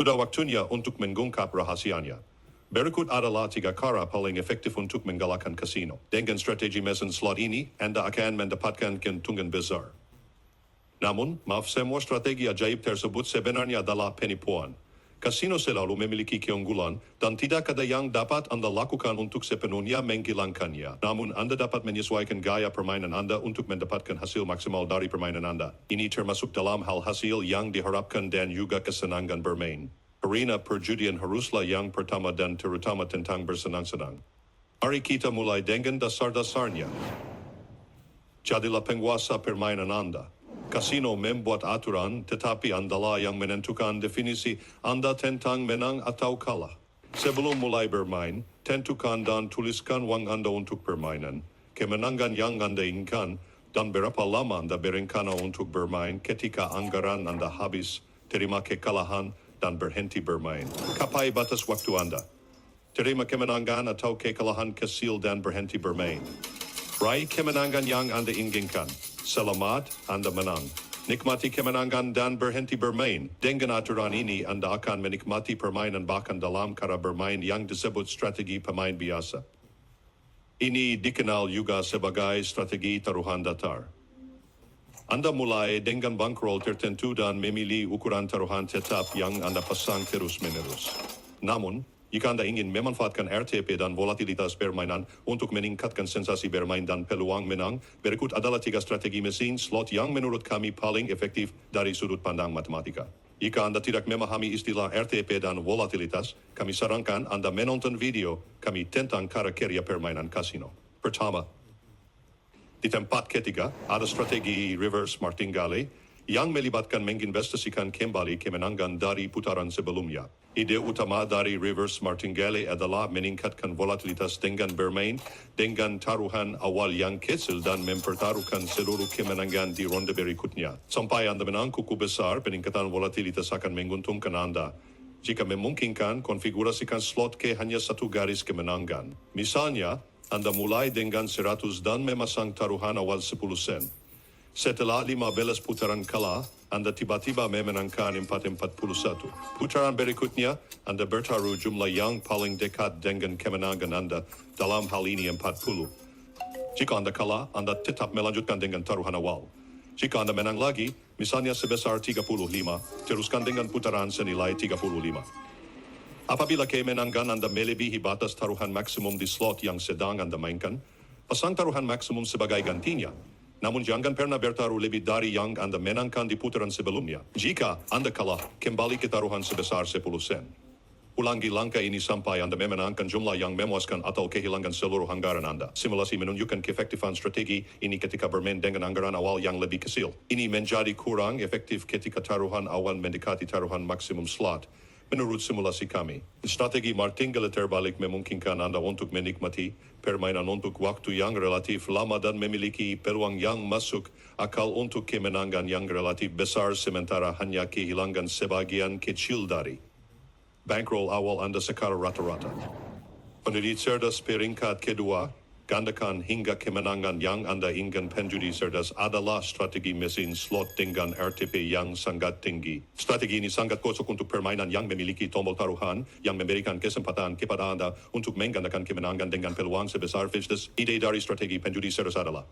Sudah waktunya untuk mengungkap rahasianya. Berikut adalah 3 cara paling efektif untuk menggalakkan kasino. Dengan strategi mesin slot ini, Anda akan mendapatkan keuntungan besar. Namun, maaf semua strategi ajaib tersebut sebenarnya adalah penipuan. Kasino selalu memiliki keunggulan dan tidak ada yang dapat Anda lakukan untuk sepenuhnya menghilangkannya. Namun Anda dapat menyesuaikan gaya permainan Anda untuk mendapatkan hasil maksimal dari permainan Anda. Ini termasuk dalam hal hasil yang diharapkan dan juga kesenangan bermain. Arena perjudian haruslah yang pertama dan terutama tentang bersenang-senang. Mari kita mulai dengan dasar-dasarnya. Jadilah penguasa permainan Anda. Kasino membuat aturan, tetapi Andalah yang menentukan definisi Anda tentang menang atau kalah. Sebelum mulai bermain, tentukan dan tuliskan uang Anda untuk permainan, kemenangan yang Anda inginkan, dan berapa lama Anda berencana untuk bermain ketika anggaran Anda habis, terima kekalahan, dan berhenti bermain. Capai batas waktu Anda. Terima kemenangan atau kekalahan kecil dan berhenti bermain. Raih kemenangan yang Anda inginkan. Selamat, Anda menang. Nikmati kemenangan dan berhenti bermain. Dengan aturan ini, Anda akan menikmati permainan bahkan dalam cara bermain yang disebut strategi pemain biasa. Ini dikenal juga sebagai strategi taruhan datar. Anda mulai dengan bankroll tertentu dan memilih ukuran taruhan tetap yang Anda pasang terus-menerus. Namun, jika Anda ingin memanfaatkan RTP dan volatilitas permainan untuk meningkatkan sensasi bermain dan peluang menang, berikut adalah 3 strategi mesin slot yang menurut kami paling efektif dari sudut pandang matematika. Jika Anda tidak memahami istilah RTP dan volatilitas, kami sarankan Anda menonton video kami tentang cara kerja permainan kasino. Pertama, di tempat ketiga ada strategi reverse martingale yang melibatkan menginvestasikan kembali kemenangan dari putaran sebelumnya. Ide utama dari reverse martingale adalah meningkatkan volatilitas dengan bermain dengan taruhan awal yang kecil dan mempertaruhkan seluruh kemenangan di ronde berikutnya. Sampai Anda menang cukup besar, peningkatan volatilitas akan menguntungkan Anda. Jika memungkinkan, konfigurasikan slot ke hanya 1 garis kemenangan. Misalnya, Anda mulai dengan 100 dan memasang taruhan awal 10 sen. Setelah 15 putaran kalah, Anda tiba-tiba memenangkan 441. Putaran berikutnya, Anda bertaruh jumlah yang paling dekat dengan kemenangan Anda, dalam hal ini 40. Jika Anda kalah, Anda tetap melanjutkan dengan taruhan awal. Jika Anda menang lagi, misalnya sebesar 35, teruskan dengan putaran senilai 35. Apabila kemenangan Anda melebihi batas taruhan maksimum di slot yang sedang Anda mainkan, pasang taruhan maksimum sebagai gantinya. Namun jangan pernah bertaruh lebih dari yang Anda menangkan di putaran sebelumnya. Jika Anda kalah, kembali ke taruhan sebesar 10 sen. Ulangi langkah ini sampai Anda memenangkan jumlah yang memuaskan atau kehilangan seluruh anggaran Anda. Simulasi menunjukkan keefektifan strategi ini ketika bermain dengan anggaran awal yang lebih kecil. Ini menjadi kurang efektif ketika taruhan awal mendekati taruhan maksimum slot. Menurut simulasi kami, strategi martingale terbalik memungkinkan Anda untuk menikmati permainan untuk waktu yang relatif lama dan memiliki peluang yang masuk akal untuk kemenangan yang relatif besar sementara hanya kehilangan sebagian kecil dari bankroll awal Anda secara rata-rata. Penjudi cerdas peringkat kedua, gandakan hingga kemenangan yang Anda ingin. Penjudi cerdas adalah strategi mesin slot dengan RTP yang sangat tinggi. Strategi ini sangat cocok untuk permainan yang memiliki tombol taruhan yang memberikan kesempatan kepada Anda untuk menggandakan kemenangan dengan peluang sebesar 50. Ide dari strategi penjudi cerdas adalah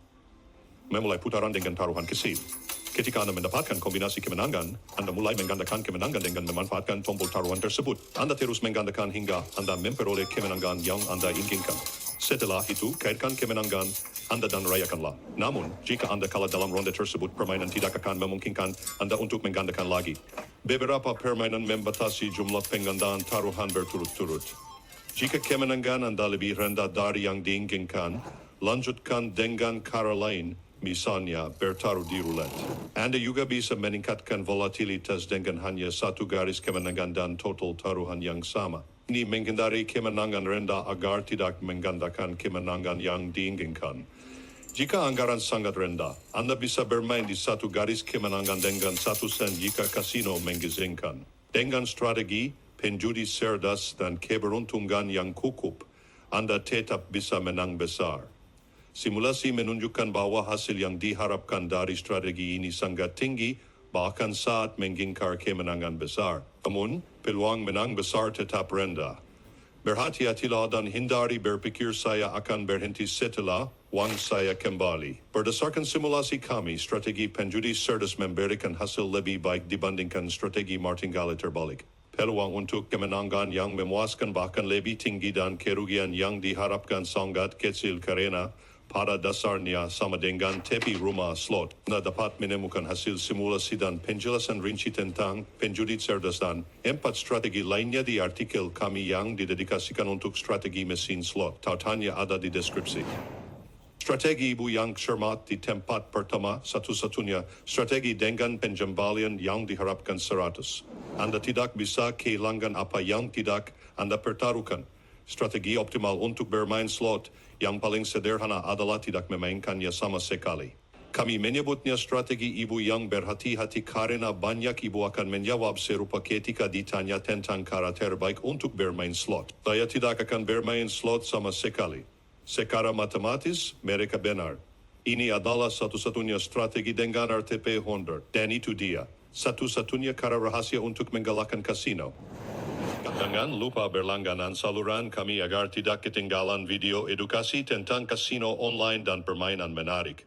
memulai putaran dengan taruhan kecil. Ketika Anda mendapatkan kombinasi kemenangan, Anda mulai menggandakan kemenangan dengan memanfaatkan tombol taruhan tersebut. Anda terus menggandakan hingga Anda memperoleh kemenangan yang Anda inginkan. Setelah itu, kaitkan kemenangan Anda dan rayakanlah. Namun, jika Anda kalah dalam ronde tersebut, permainan tidak akan memungkinkan Anda untuk menggandakan lagi. Beberapa permainan membatasi jumlah penggandaan taruhan berturut-turut. Jika kemenangan Anda lebih rendah dari yang diinginkan, lanjutkan dengan cara lain, misalnya bertaruh di roulette. Anda juga bisa meningkatkan volatilitas dengan hanya 1 garis kemenangan dan total taruhan yang sama. Ini menghindari kemenangan rendah agar tidak menggandakan kemenangan yang diinginkan. Jika anggaran sangat rendah, Anda bisa bermain di 1 garis kemenangan dengan 1 sen jika kasino mengizinkan. Dengan strategi, penjudi cerdas dan keberuntungan yang cukup, Anda tetap bisa menang besar. Simulasi menunjukkan bahwa hasil yang diharapkan dari strategi ini sangat tinggi bahkan saat menggingkar kemenangan besar. Namun, peluang menang besar tetap rendah. Berhati-hatilah dan hindari berpikir saya akan berhenti setelah uang saya kembali. Berdasarkan simulasi kami, strategi penjudi cerdas memberikan hasil lebih baik dibandingkan strategi martingale terbalik. Peluang untuk kemenangan yang memuaskan bahkan lebih tinggi dan kerugian yang diharapkan sangat kecil karena pada dasarnya sama dengan tepi rumah slot. Anda dapat menemukan hasil simulasi dan penjelasan rinci tentang penjudi cerdas dan 4 strategi lainnya di artikel kami yang didedikasikan untuk strategi mesin slot. Tautannya ada di deskripsi. Strategi ibu yang cermat di tempat pertama, satu-satunya strategi dengan penjambalian yang diharapkan 100. Anda tidak bisa kehilangan apa yang tidak Anda pertaruhkan. Strategi optimal untuk bermain slot yang paling sederhana adalah tidak memainkannya sama sekali. Kami menyebutnya strategi ibu yang berhati-hati karena banyak ibu akan menjawab serupa ketika ditanya tentang cara terbaik untuk bermain slot. Saya tidak akan bermain slot sama sekali. Secara matematis, mereka benar. Ini adalah satu-satunya strategi dengan RTP Honda. Dan itu dia, satu-satunya cara rahasia untuk menggalakkan kasino. Jangan lupa berlangganan saluran kami agar tidak ketinggalan video edukasi tentang kasino online dan permainan menarik.